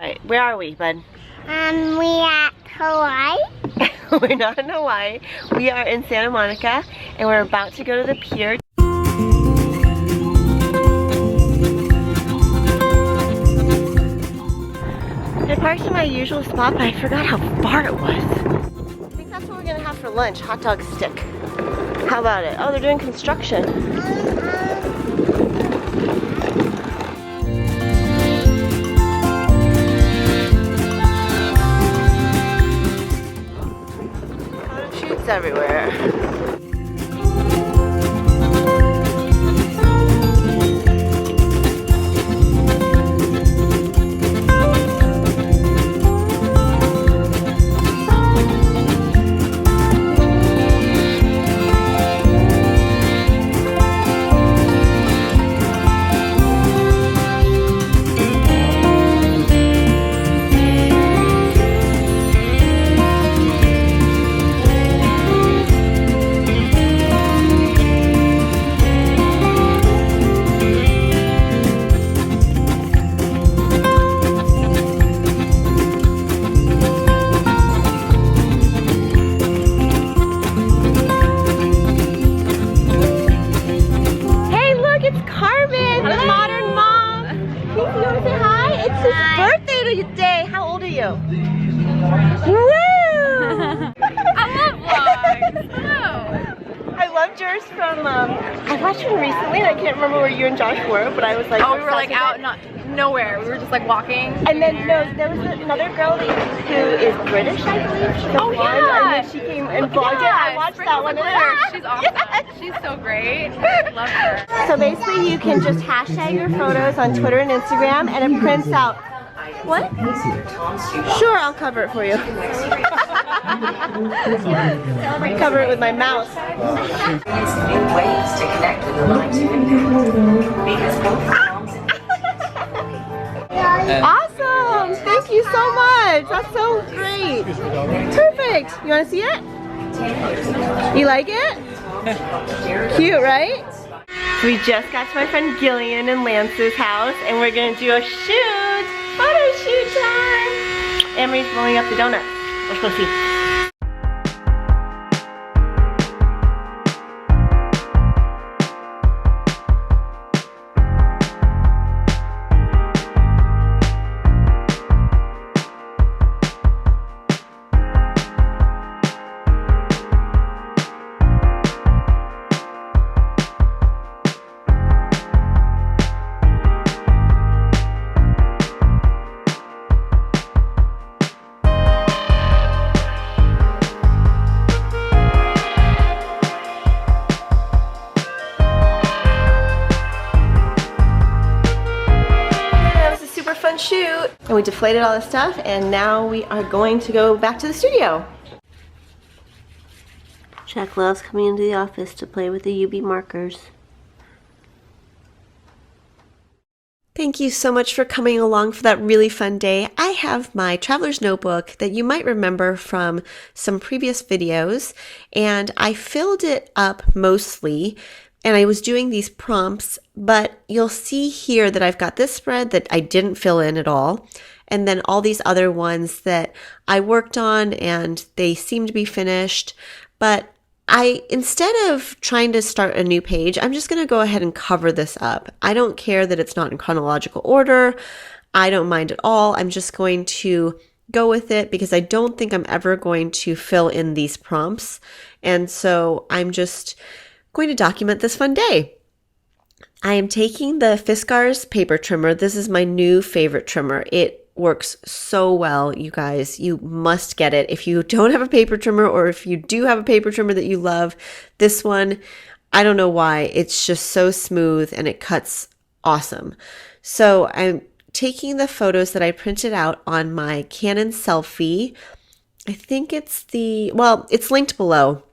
Alright, where are we, bud? We at Hawaii. We're not in Hawaii. We are in Santa Monica, and we're about to go to the pier. I parked in my usual spot, but I forgot how far it was. I think that's what we're gonna have for lunch, hot dog stick. How about it? Oh, they're doing construction. Photo shoots everywhere. Today. How old are you? Woo! I love vlogs. I loved yours from, I watched one recently and I can't remember where you and Josh were, but I was like, oh, we were like out, nowhere. We were just like walking. And then, no, there was another girl who is British, I believe. She's oh, yeah. And then she came and vlogged it. I watched that one. She's awesome. Yes. She's so great. Love her. So basically you can just hashtag your photos on Twitter and Instagram and it prints out. What? Sure, I'll cover it for you. Cover it with my mouse. New ways to connect with the lives you because awesome! Thank you so much. That's so great. Perfect. You want to see it? You like it? Cute, right? So we just got to my friend Gillian and Lance's house, and we're gonna do a shoot. Photo shoot time! Emery's blowing up the donuts. Let's go see. Shoot, and we deflated all the stuff, and now we are going to go back to the studio. Jack loves coming into the office to play with the UV markers. Thank you so much for coming along for that really fun day. I have my traveler's notebook that you might remember from some previous videos, and I filled it up mostly. And I was doing these prompts, but you'll see here that I've got this spread that I didn't fill in at all. And then all these other ones that I worked on and they seem to be finished. But instead of trying to start a new page, I'm just gonna go ahead and cover this up. I don't care that it's not in chronological order. I don't mind at all. I'm just going to go with it because I don't think I'm ever going to fill in these prompts. And so I'm just going to document this fun day. I am taking the Fiskars paper trimmer. This is my new favorite trimmer. It works so well, you guys. You must get it. If you don't have a paper trimmer, or if you do have a paper trimmer that you love, this one, I don't know why, it's just so smooth and it cuts awesome. So I'm taking the photos that I printed out on my Canon Selfie. I think it's it's linked below.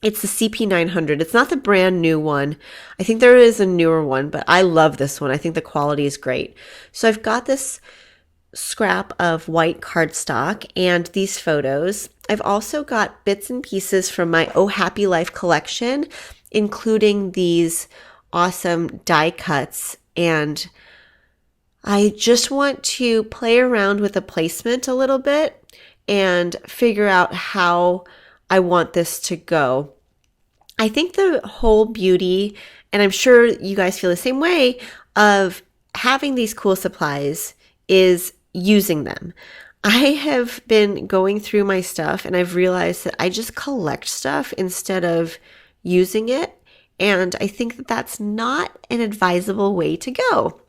It's the CP900. It's not the brand new one. I think there is a newer one, but I love this one. I think the quality is great. So I've got this scrap of white cardstock and these photos. I've also got bits and pieces from my Oh Happy Life collection, including these awesome die cuts and I just want to play around with the placement a little bit and figure out how I want this to go. I think the whole beauty, and I'm sure you guys feel the same way, of having these cool supplies is using them. I have been going through my stuff and I've realized that I just collect stuff instead of using it. And I think that that's not an advisable way to go.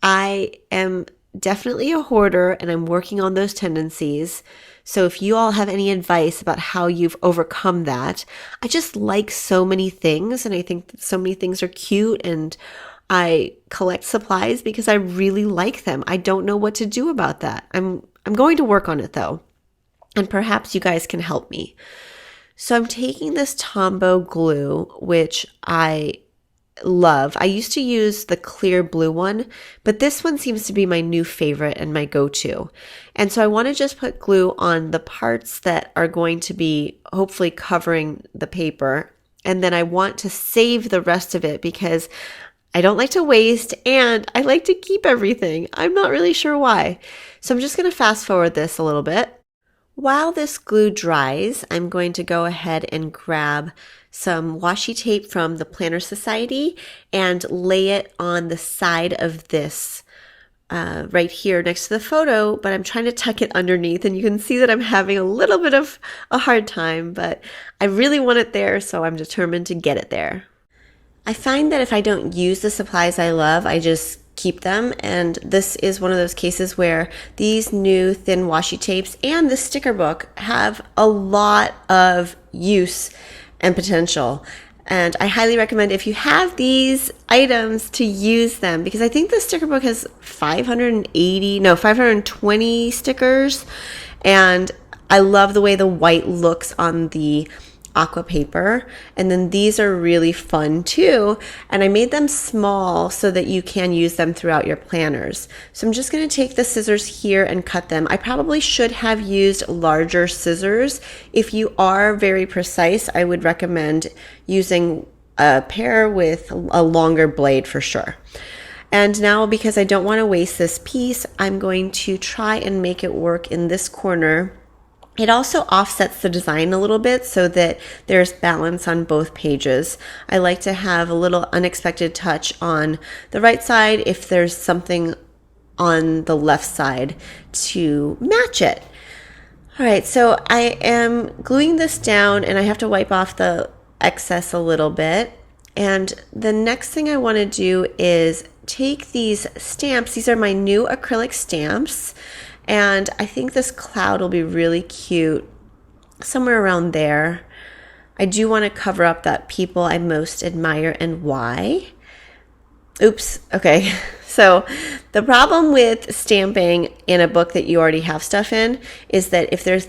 I am definitely a hoarder and I'm working on those tendencies. So if you all have any advice about how you've overcome that, I just like so many things and I think that so many things are cute and I collect supplies because I really like them. I don't know what to do about that. I'm going to work on it though, and perhaps you guys can help me. So I'm taking this Tombow glue, which I love. I used to use the clear blue one, but this one seems to be my new favorite and my go-to. And so I want to just put glue on the parts that are going to be hopefully covering the paper. And then I want to save the rest of it because I don't like to waste and I like to keep everything. I'm not really sure why. So I'm just going to fast forward this a little bit. While this glue dries, I'm going to go ahead and grab some washi tape from the Planner Society and lay it on the side of this right here next to the photo, but I'm trying to tuck it underneath and you can see that I'm having a little bit of a hard time, but I really want it there, so I'm determined to get it there. I find that if I don't use the supplies I love, I just keep them, and this is one of those cases where these new thin washi tapes and the sticker book have a lot of use and potential. And I highly recommend if you have these items to use them, because I think the sticker book has 520 stickers, and I love the way the white looks on the aqua paper. And then these are really fun too, and I made them small so that you can use them throughout your planners. So I'm just going to take the scissors here and cut them. I probably should have used larger scissors. If you are very precise, I would recommend using a pair with a longer blade for sure. And now, because I don't want to waste this piece, I'm going to try and make it work in this corner. It also offsets the design a little bit so that there's balance on both pages. I like to have a little unexpected touch on the right side if there's something on the left side to match it. All right, so I am gluing this down and I have to wipe off the excess a little bit. And the next thing I want to do is take these stamps. These are my new acrylic stamps. And I think this cloud will be really cute somewhere around there. I do want to cover up that people I most admire and why. Oops. Okay. So the problem with stamping in a book that you already have stuff in is that if there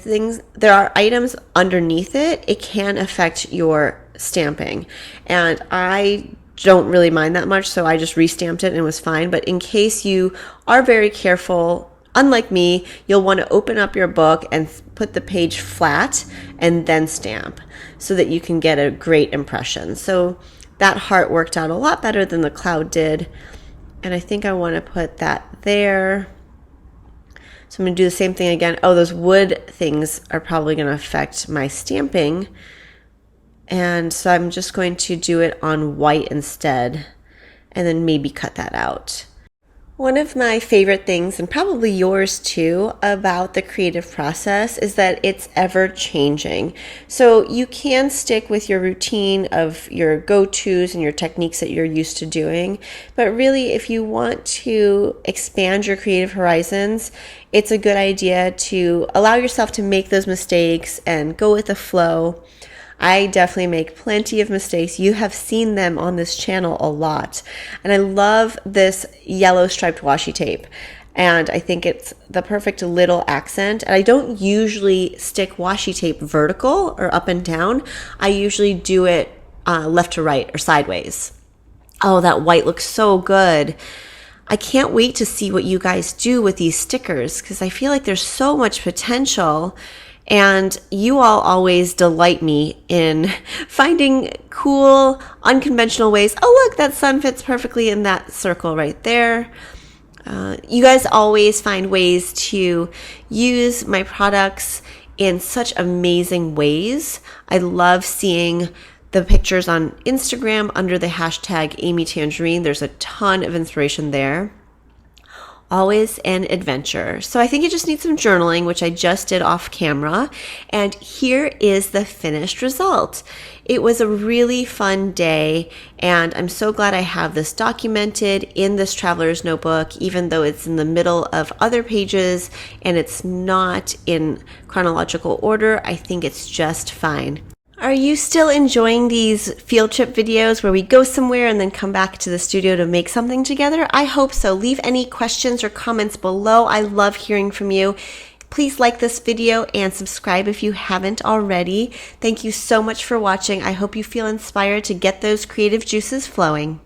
are items underneath it, it can affect your stamping. And I don't really mind that much, so I just restamped it and it was fine. But in case you are very careful, unlike me, you'll want to open up your book and put the page flat and then stamp so that you can get a great impression. So that heart worked out a lot better than the cloud did. And I think I want to put that there. So I'm going to do the same thing again. Oh, those wood things are probably going to affect my stamping. And so I'm just going to do it on white instead and then maybe cut that out. One of my favorite things, and probably yours too, about the creative process is that it's ever changing. So you can stick with your routine of your go-tos and your techniques that you're used to doing. But really, if you want to expand your creative horizons, it's a good idea to allow yourself to make those mistakes and go with the flow. I definitely make plenty of mistakes. You have seen them on this channel a lot. And I love this yellow striped washi tape. And I think it's the perfect little accent. And I don't usually stick washi tape vertical or up and down. I usually do it left to right or sideways. Oh, that white looks so good. I can't wait to see what you guys do with these stickers because I feel like there's so much potential. And you all always delight me in finding cool, unconventional ways. Oh, look, that sun fits perfectly in that circle right there. You guys always find ways to use my products in such amazing ways. I love seeing the pictures on Instagram under the hashtag Amy Tangerine. There's a ton of inspiration there. Always an adventure. So I think you just need some journaling, which I just did off camera. And here is the finished result. It was a really fun day, and I'm so glad I have this documented in this traveler's notebook, even though it's in the middle of other pages and it's not in chronological order. I think it's just fine. Are you still enjoying these field trip videos where we go somewhere and then come back to the studio to make something together? I hope so. Leave any questions or comments below. I love hearing from you. Please like this video and subscribe if you haven't already. Thank you so much for watching. I hope you feel inspired to get those creative juices flowing.